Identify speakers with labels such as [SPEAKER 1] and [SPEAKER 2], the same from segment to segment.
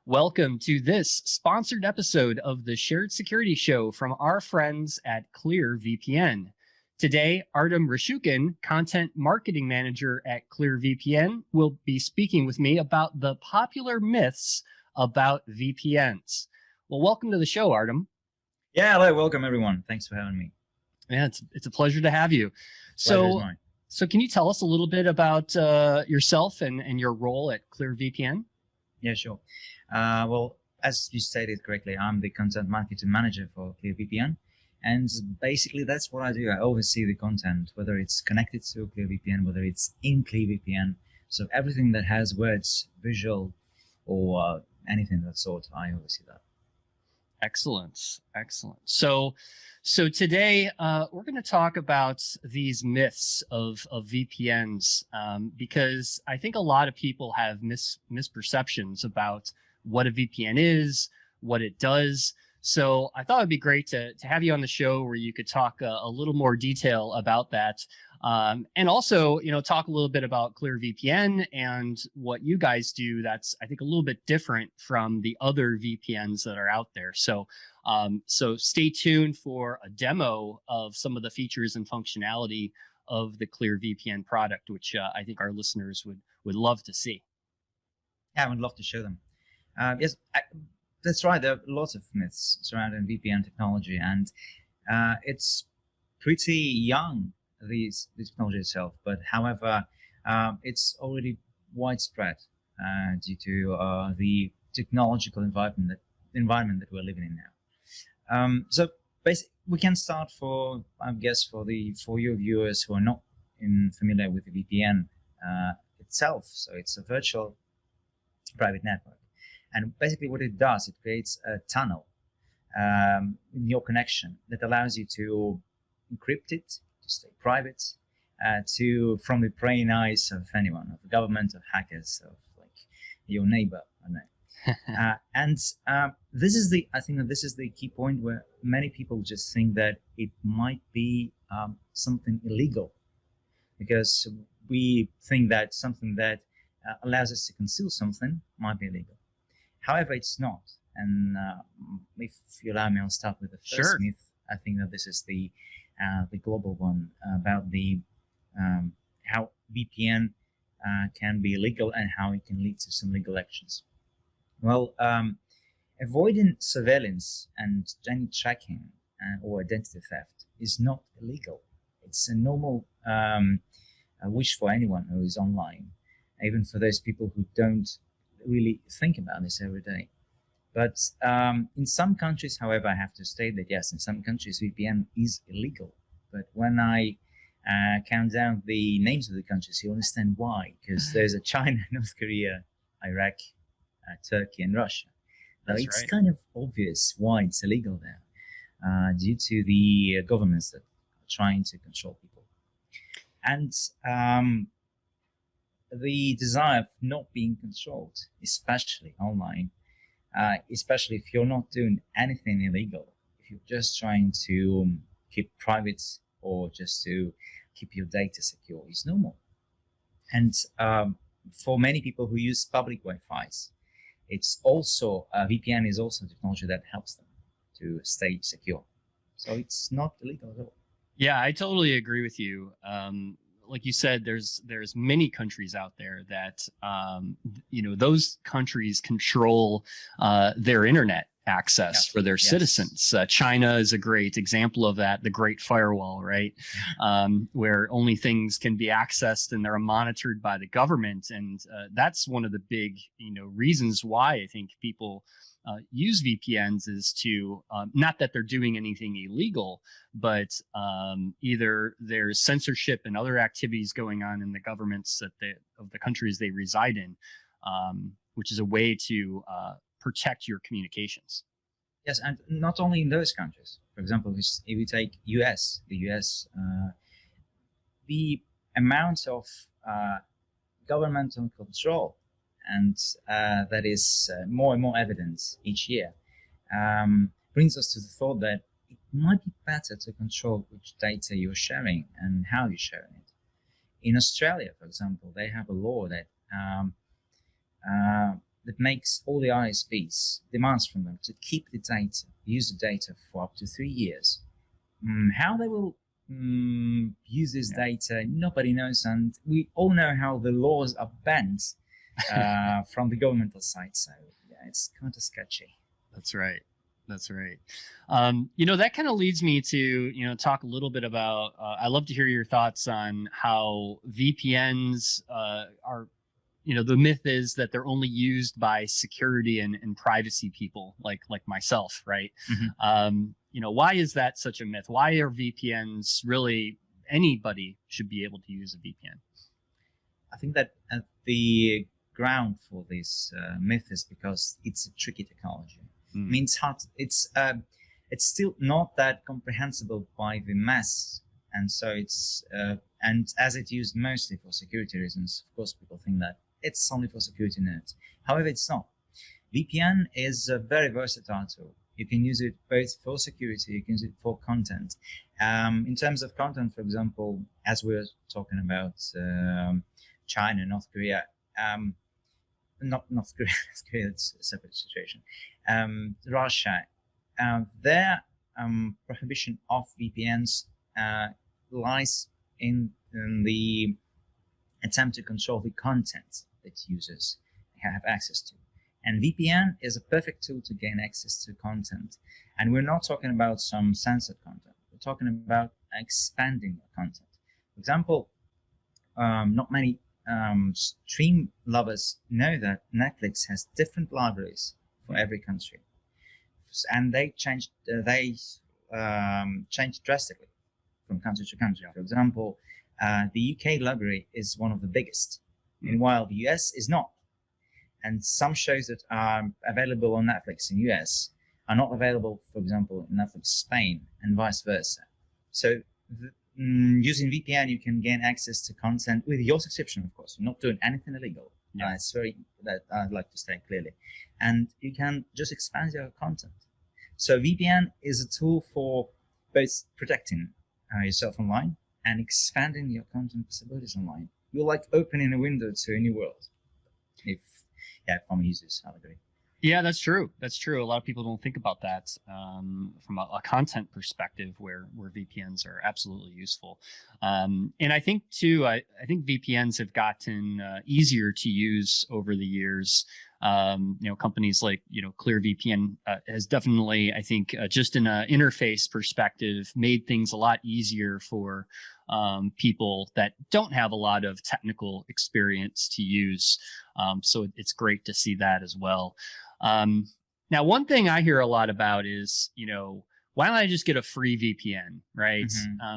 [SPEAKER 1] Welcome to this sponsored episode of the Shared Security Show from our friends at Clearvpn. Today, Artem Rashukin, Content Marketing Manager at Clearvpn, will be speaking with me about the popular myths about VPNs. Well, welcome to the show, Artem.
[SPEAKER 2] Yeah, hello, welcome everyone. Thanks for having me.
[SPEAKER 1] Yeah, it's a pleasure to have you.
[SPEAKER 2] Pleasure's mine.
[SPEAKER 1] So can you tell us a little bit about yourself and your role at Clearvpn?
[SPEAKER 2] Yeah, sure. Well, as you stated correctly, I'm the content marketing manager for Clearvpn. And basically, that's what I do. I oversee the content, whether it's connected to Clearvpn, whether it's in Clearvpn. So everything that has words, visual, or anything of that sort, I oversee that.
[SPEAKER 1] Excellent. So today we're going to talk about these myths of VPNs because I think a lot of people have misperceptions about what a VPN is, what it does. So I thought it'd be great to have you on the show where you could talk a little more detail about that. And also, talk a little bit about Clearvpn and what you guys do that's, I think, a little bit different from the other VPNs that are out there. So stay tuned for a demo of some of the features and functionality of the Clearvpn product, which I think our listeners would love to see.
[SPEAKER 2] Yeah, I would love to show them. Yes, that's right. There are lots of myths surrounding VPN technology, and it's pretty young, this technology itself. But however, it's already widespread due to the technological environment that we're living in now. So basically, we can start for your viewers who are not familiar with the VPN itself. So it's a virtual private network. And basically what it does, it creates a tunnel in your connection that allows you to encrypt it, to stay private, from the praying eyes of anyone, of the government, of hackers, of like your neighbor. I don't know. I think that this is the key point where many people just think that it might be something illegal, because we think that something that allows us to conceal something might be illegal. However, it's not. And if you allow me, I'll start with the first myth. I think that this is the global one about the how VPN can be illegal and how it can lead to some legal actions. Well, avoiding surveillance and any tracking or identity theft is not illegal. It's a normal wish for anyone who is online, even for those people who don't really think about this every day. But in some countries, however, I have to state that yes, in some countries VPN is illegal. But when I count down the names of the countries, you understand why. Because there's a China, North Korea, Iraq, Turkey, and Russia. So it's right. Kind of obvious why it's illegal there, due to the governments that are trying to control people. And the desire of not being controlled, especially online, especially if you're not doing anything illegal, if you're just trying to keep private or just to keep your data secure, is normal. And for many people who use public Wi-Fi's, it's also VPN is also a technology that helps them to stay secure. So it's not illegal at all.
[SPEAKER 1] Yeah, I totally agree with you. Like you said, there's many countries out there that those countries control their internet access for their citizens. China is a great example of that, the Great Firewall, right? Where only things can be accessed and they're monitored by the government, and that's one of the big reasons why I think people use VPNs is to not that they're doing anything illegal, but either there's censorship and other activities going on in the governments of the countries they reside in, which is a way to protect your communications.
[SPEAKER 2] Yes, and not only in those countries. For example, if you take the US, the amount of governmental control, and that is more and more evident each year, brings us to the thought that it might be better to control which data you're sharing and how you're sharing it. In Australia, for example, they have a law that that makes all the ISPs demands from them to keep the data, user data, for up to 3 years. How they will use this data, nobody knows, and we all know how the laws are bent from the governmental side. So yeah, it's kind of sketchy.
[SPEAKER 1] That's right. That's right. That kind of leads me to, talk a little bit about, I'd love to hear your thoughts on how VPNs are, the myth is that they're only used by security and privacy people like myself, right? Why is that such a myth? Why are VPNs really, anybody should be able to use a VPN?
[SPEAKER 2] I think that at the ground for this myth is because it's a tricky technology. I mean, it's still not that comprehensible by the mass, and so it's and as it's used mostly for security reasons, of course, people think that it's only for security nerds. However, it's not. VPN is a very versatile tool. You can use it both for security, you can use it for content. In terms of content, for example, as we were talking about China, North Korea. Not North Korea, North Korea, it's a separate situation. Russia, their prohibition of VPNs lies in the attempt to control the content that users have access to. And VPN is a perfect tool to gain access to content. And we're not talking about some censored content. We're talking about expanding the content. For example, not many stream lovers know that Netflix has different libraries for every country, and they changed drastically from country to country. For example, the UK library is one of the biggest, while the US is not. And some shows that are available on Netflix in US are not available, for example, in Netflix Spain, and vice versa. So using VPN, you can gain access to content with your subscription, of course. You're not doing anything illegal. It's that I'd like to state clearly. And you can just expand your content. So VPN is a tool for both protecting yourself online and expanding your content possibilities online. You're like opening a window to a new world. If I'm using this allegory.
[SPEAKER 1] Yeah, that's true. That's true. A lot of people don't think about that from a content perspective, where VPNs are absolutely useful. And I think too, I think VPNs have gotten easier to use over the years. Companies like Clearvpn has definitely, I think, just in an interface perspective, made things a lot easier for people that don't have a lot of technical experience to use. So it's great to see that as well. Now, one thing I hear a lot about is, why don't I just get a free VPN, right?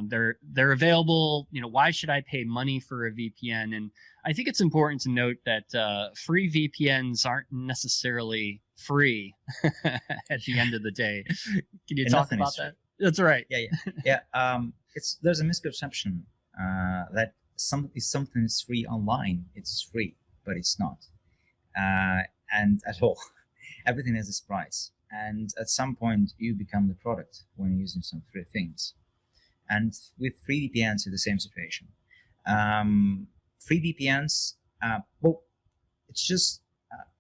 [SPEAKER 1] They're available. Why should I pay money for a VPN? And I think it's important to note that free VPNs aren't necessarily free at the end of the day. Can you talk about that? That's right.
[SPEAKER 2] Yeah. There's a misconception that something is free online. It's free, but it's not, and at all. Everything has its price, and at some point you become the product when you're using some free things. And with free VPNs, it's the same situation. Free VPNs, it's just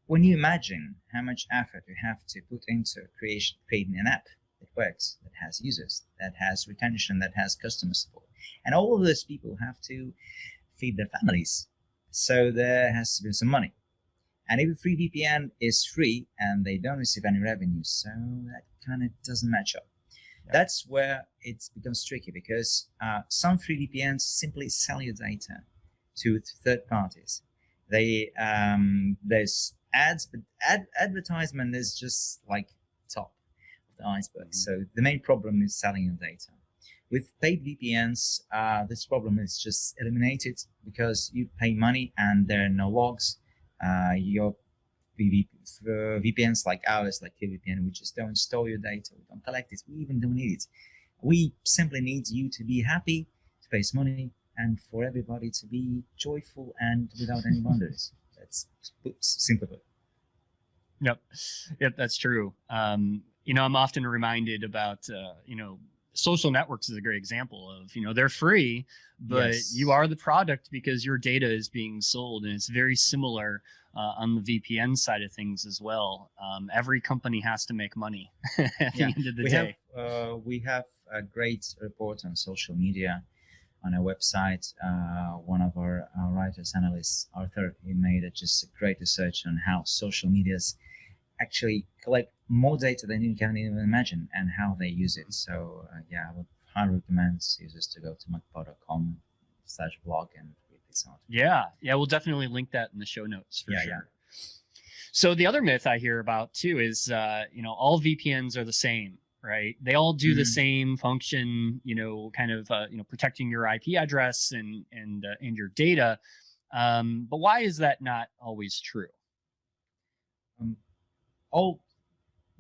[SPEAKER 2] when you imagine how much effort you have to put into creating an app that works, that has users, that has retention, that has customer support, and all of those people have to feed their families, so there has to be some money. And if a free VPN is free and they don't receive any revenue, so that kind of doesn't match up. That's where it becomes tricky, because some free VPNs simply sell your data to third parties. There's ads, but advertisement is just like top of the iceberg. So the main problem is selling your data. With paid VPNs, this problem is just eliminated, because you pay money and there are no logs. Your VPNs like ours, like Clearvpn, we just don't store your data, we don't collect it, we even don't need it. We simply need you to be happy, to pay some money, and for everybody to be joyful and without any boundaries. That's simple.
[SPEAKER 1] Yep, that's true. I'm often reminded about, social networks is a great example of, they're free, but
[SPEAKER 2] Yes.
[SPEAKER 1] you are the product because your data is being sold. And it's very similar on the VPN side of things as well. Every company has to make money at the end of the day.
[SPEAKER 2] We have a great report on social media on our website. One of our writers, analysts, Arthur, he made just a great research on how social medias actually collect more data than you can even imagine and how they use it. So yeah, I would highly recommend users to go to macpod.com/blog and read this out.
[SPEAKER 1] Yeah, we'll definitely link that in the show notes for sure.
[SPEAKER 2] Yeah.
[SPEAKER 1] So the other myth I hear about too is, all VPNs are the same, right? They all do the same function, kind of, protecting your IP address and your data. But why is that not always true?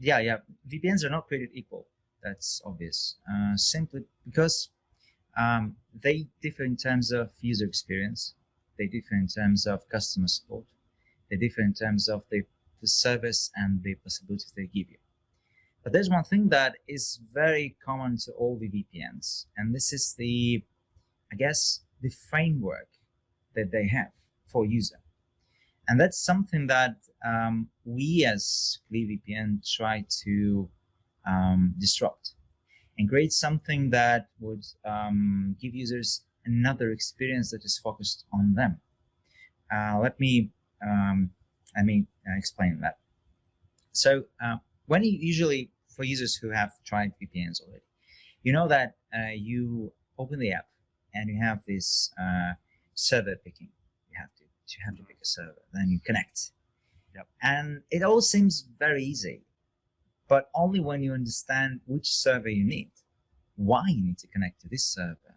[SPEAKER 2] VPNs are not created equal. That's obvious. Simply because they differ in terms of user experience. They differ in terms of customer support. They differ in terms of the service and the possibilities they give you. But there's one thing that is very common to all the VPNs, and this is the framework that they have for user. And that's something that we as Clearvpn try to disrupt and create something that would give users another experience that is focused on them. Let me explain that. So when you usually, for users who have tried VPNs already, you know that you open the app and you have this server picking. You have to pick a server, then you connect.
[SPEAKER 1] Yep.
[SPEAKER 2] And it all seems very easy, but only when you understand which server you need, why you need to connect to this server,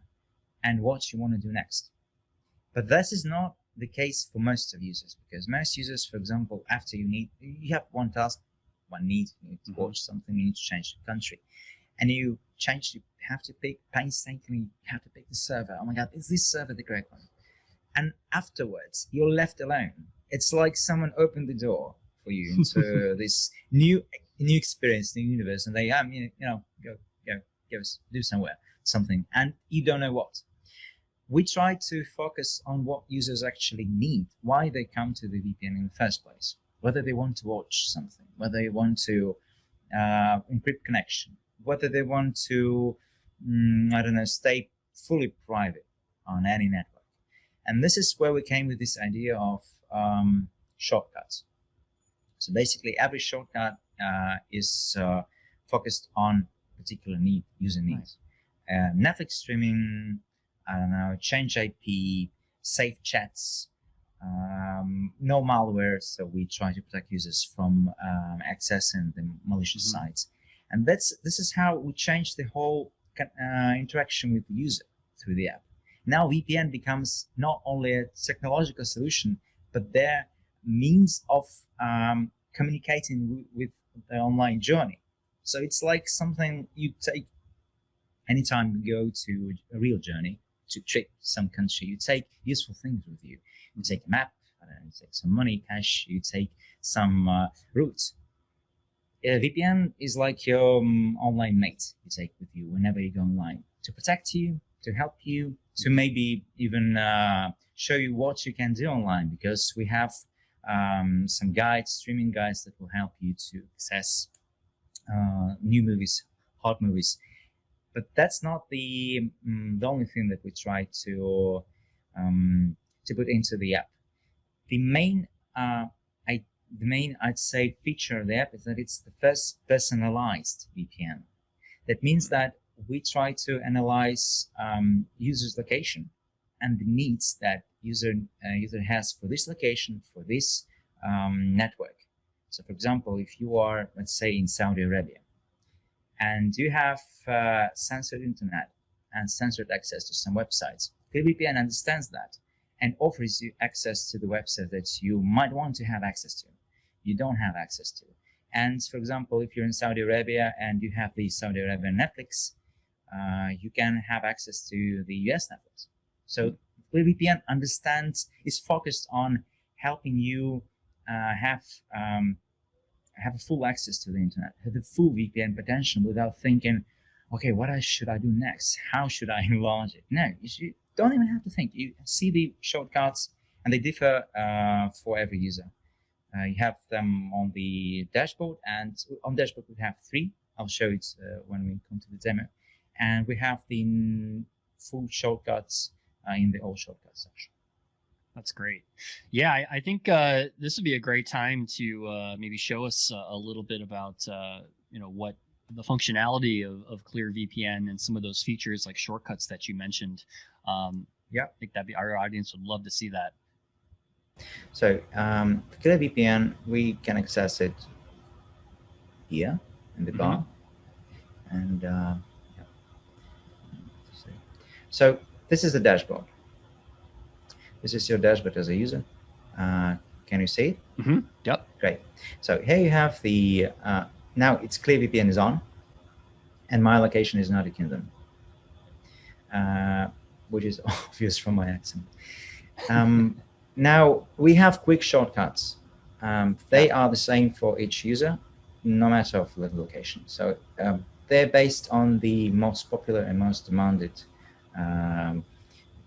[SPEAKER 2] and what you want to do next. But this is not the case for most of users, because most users, for example, after you have one task, one need, you need to watch something, you need to change the country, and you have to pick painstakingly, you have to pick the server. Oh my God, is this server the correct one? And afterwards, you're left alone. It's like someone opened the door for you into this new experience, new universe, and they go do something, and you don't know what. We try to focus on what users actually need, why they come to the VPN in the first place, whether they want to watch something, whether they want to encrypt connection, whether they want to, stay fully private on any network. And this is where we came with this idea of shortcuts. So basically, every shortcut is focused on particular user needs. Nice. Netflix streaming, change IP, safe chats, no malware. So we try to protect users from accessing the malicious sites. And this is how we change the whole interaction with the user through the app. Now VPN becomes not only a technological solution, but their means of communicating with the online journey. So it's like something you take anytime you go to a real journey, to trip some country. You take useful things with you. You take a map, you take some money, cash, you take some routes. VPN is like your online mate you take with you whenever you go online to protect you, to help you, to maybe even show you what you can do online, because we have some guides, streaming guides that will help you to access new movies, hot movies. But that's not the only thing that we try to put into the app. The main, I'd say, feature of the app is that it's the first personalized VPN. That means that we try to analyze user's location and the needs that user has for this location, for this network. So, for example, if you are, let's say, in Saudi Arabia, and you have censored internet and censored access to some websites, Clearvpn understands that and offers you access to the website that you might want to have access to, you don't have access to. And for example, if you're in Saudi Arabia and you have the Saudi Arabian Netflix, you can have access to the US Netflix. So Clearvpn is focused on helping you have a full access to the internet, have the full VPN potential without thinking, okay, should I do next? How should I enlarge it? No, you don't even have to think. You see the shortcuts, and they differ for every user. You have them on the dashboard, and on dashboard we have 3. I'll show it when we come to the demo. And we have the full shortcuts in the all shortcuts section.
[SPEAKER 1] That's great. Yeah, I think this would be a great time to maybe show us a little bit about what the functionality of Clearvpn and some of those features like shortcuts that you mentioned.
[SPEAKER 2] Yeah,
[SPEAKER 1] I think our audience would love to see that.
[SPEAKER 2] So Clearvpn, we can access it here in the bar, and yeah. So this is the dashboard. This is your dashboard as a user. Can you see it?
[SPEAKER 1] Yep.
[SPEAKER 2] Great. So here you have the now it's Clearvpn is on, and my location is United Kingdom, which is obvious from my accent. Now we have quick shortcuts. They are the same for each user, no matter of the location. So they're based on the most popular and most demanded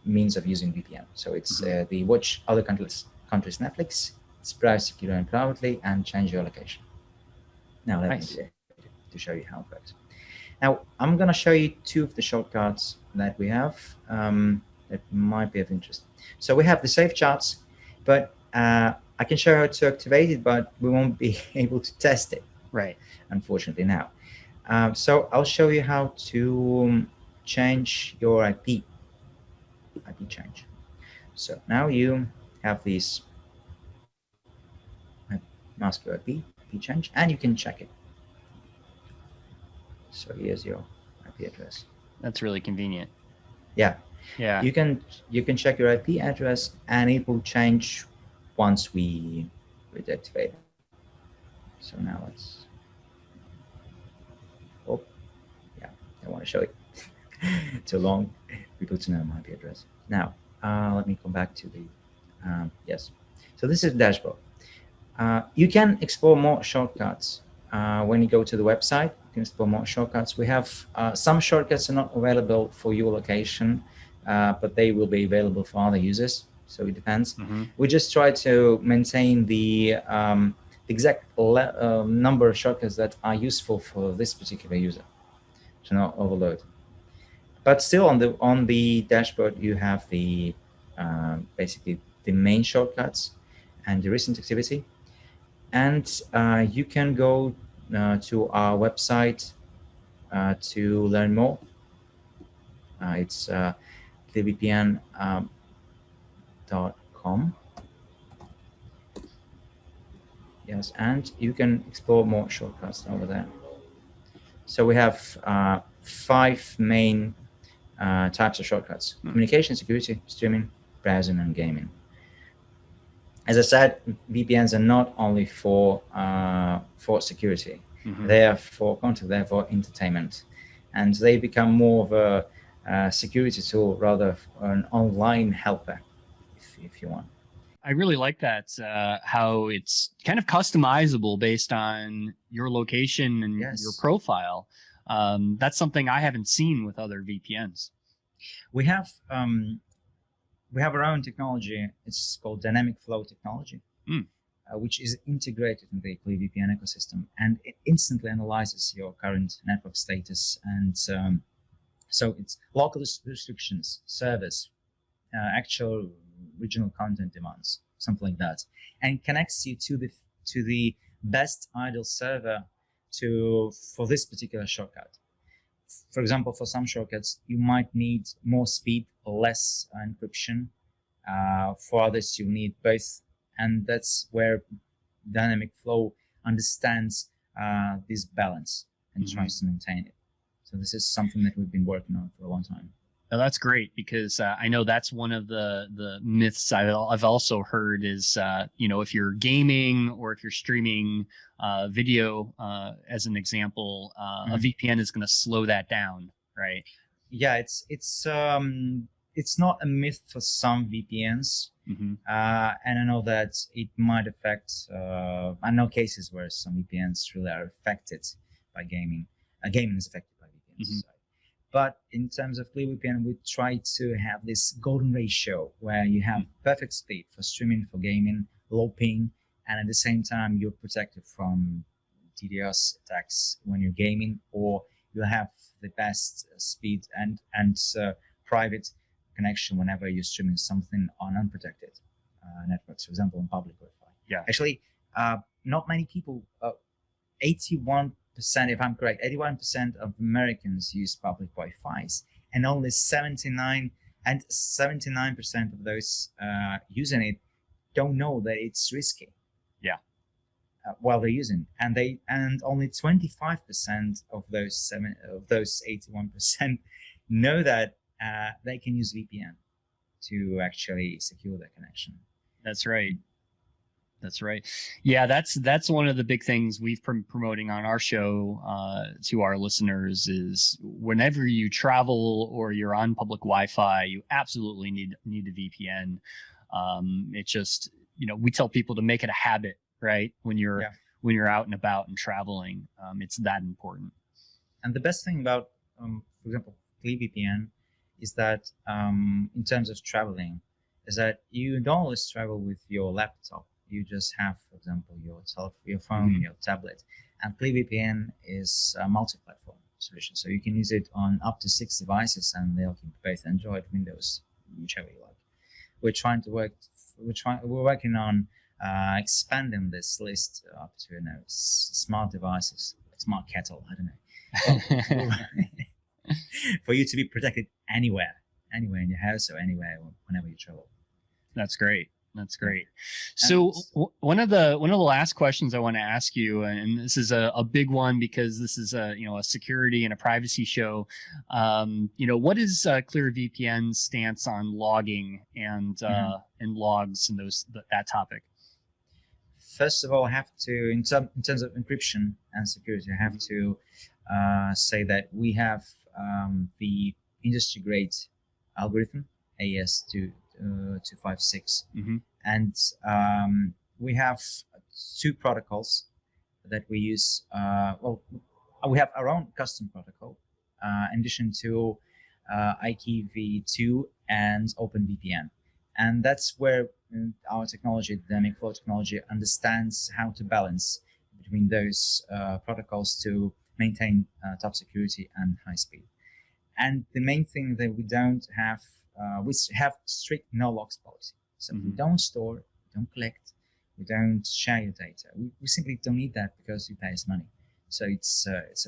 [SPEAKER 2] means of using VPN. So it's the watch other countries Netflix, it's browse secure and privately, and change your location. Now let me to show you how it works. Now I'm going to show you 2 of the shortcuts that we have that might be of interest. So we have the safe charts, but I can show you how to activate it, but we won't be able to test it,
[SPEAKER 1] right?
[SPEAKER 2] Unfortunately now. So I'll show you how to change your IP change. So now you have these mask your IP change, and you can check it. So here's your IP address.
[SPEAKER 1] That's really convenient.
[SPEAKER 2] Yeah.
[SPEAKER 1] Yeah.
[SPEAKER 2] You can check your IP address, and it will change once we deactivate it. So now let's. Oh, yeah. I want to show it. Too long. People to know my IP address. Now let me come back to the yes. So this is the dashboard. You can explore more shortcuts when you go to the website. You can explore more shortcuts. We have some shortcuts are not available for your location, but they will be available for other users. So it depends. We just try to maintain the exact number of shortcuts that are useful for this particular user, to not overload. But still, on the dashboard, you have the basically the main shortcuts and the recent activity, and you can go to our website to learn more. It's clearvpn.com. Yes, and you can explore more shortcuts over there. So we have 5 main types of shortcuts: communication, security, streaming, browsing, and gaming. As I said, VPNs are not only for security. They are for content, they're for entertainment, and they become more of a security tool rather than an online helper, if you want.
[SPEAKER 1] I really like that, how it's kind of customizable based on your location and your profile. That's something I haven't seen with other VPNs.
[SPEAKER 2] We have our own technology. It's called dynamic flow technology, which is integrated in the Clearvpn ecosystem, and it instantly analyzes your current network status. And so it's local restrictions, servers, actual regional content demands, something like that, and connects you to the best ideal server for this particular shortcut. For example, for some shortcuts, you might need more speed or less encryption. For others, you need both, and that's where dynamic flow understands this balance and tries to maintain it. So this is something that we've been working on for a long time.
[SPEAKER 1] Now, that's great, because I know that's one of the myths I've also heard is, if you're gaming or if you're streaming video, as an example, a VPN is going to slow that down, right?
[SPEAKER 2] Yeah, it's not a myth for some VPNs, and I know that it might affect. I know cases where some VPNs really are affected by gaming. Gaming is affected by VPNs. But in terms of Clearvpn, we try to have this golden ratio where you have perfect speed for streaming, for gaming, low ping, and at the same time you're protected from DDoS attacks when you're gaming, or you'll have the best speed and private connection whenever you're streaming something on unprotected networks, for example, on public Wi-Fi.
[SPEAKER 1] Yeah.
[SPEAKER 2] Actually, not many people, 81%, if I'm correct, 81% of Americans use public Wi-Fis, and only 79% of those using it don't know that it's risky.
[SPEAKER 1] Yeah.
[SPEAKER 2] While they're using, and only 25% of those 81% know that they can use VPN to actually secure their connection.
[SPEAKER 1] That's right. That's right. Yeah, that's one of the big things we've been promoting on our show to our listeners is whenever you travel or you're on public Wi-Fi, you absolutely need a VPN. It just, we tell people to make it a habit, right? When you're out and about and traveling, it's that important.
[SPEAKER 2] And the best thing about, for example, Clearvpn is that in terms of traveling, is that you don't always travel with your laptop. You just have, for example, your phone, your tablet, and Clearvpn is a multi-platform solution. So you can use it on up to 6 devices, and they'll keep both Android, Windows, whichever you like. We're working on expanding this list up to smart devices, like smart kettle. I don't know, for you to be protected anywhere in your house or anywhere whenever you travel.
[SPEAKER 1] That's great. That's great. So one of the last questions I want to ask you, and this is a big one because this is a security and a privacy show. What is Clearvpn's stance on logging and logs and that topic?
[SPEAKER 2] First of all, I have to, in terms of encryption and security, I have to say that we have the industry grade algorithm AES-256, and we have 2 protocols that we use. We have our own custom protocol in addition to IPv2 and OpenVPN, and that's where our technology, the dynamic flow technology, understands how to balance between those protocols to maintain top security and high speed. And the main thing that we don't have, we have strict no logs policy. So we don't store, we don't collect, we don't share your data. We simply don't need that because you pay us money. So it's fair. It's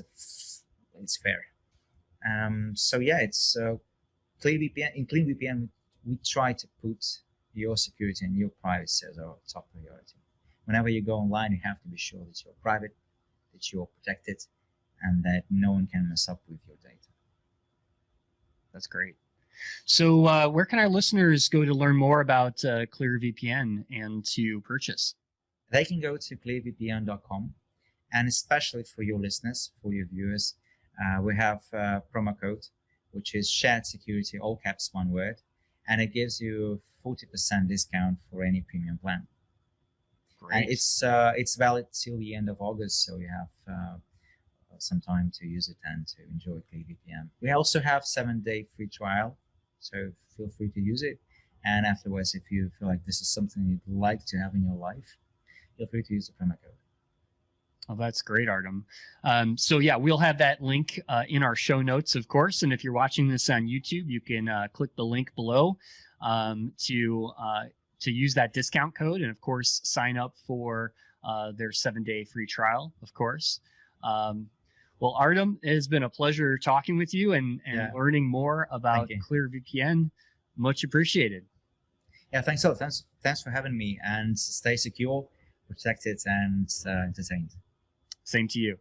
[SPEAKER 2] Clearvpn. In Clearvpn, we try to put your security and your privacy as our top priority. Whenever you go online, you have to be sure that you're private, that you're protected, and that no one can mess up with your data.
[SPEAKER 1] That's great. So where can our listeners go to learn more about Clearvpn and to purchase?
[SPEAKER 2] They can go to clearvpn.com, and especially for your listeners, for your viewers, we have a promo code, which is shared security, all caps, one word, and it gives you 40% discount for any premium plan. Great. And it's valid till the end of August, so you have some time to use it and to enjoy Clearvpn. We also have 7-day free trial, so feel free to use it. And afterwards, if you feel like this is something you'd like to have in your life, feel free to use the promo code.
[SPEAKER 1] Oh, that's great, Artem. We'll have that link in our show notes, of course. And if you're watching this on YouTube, you can click the link below to use that discount code, and of course, sign up for their 7-day free trial, of course. Well, Artem, it has been a pleasure talking with you and learning more about Clearvpn. Much appreciated.
[SPEAKER 2] Yeah, thanks a lot. Thanks for having me, and stay secure, protected, and entertained.
[SPEAKER 1] Same to you.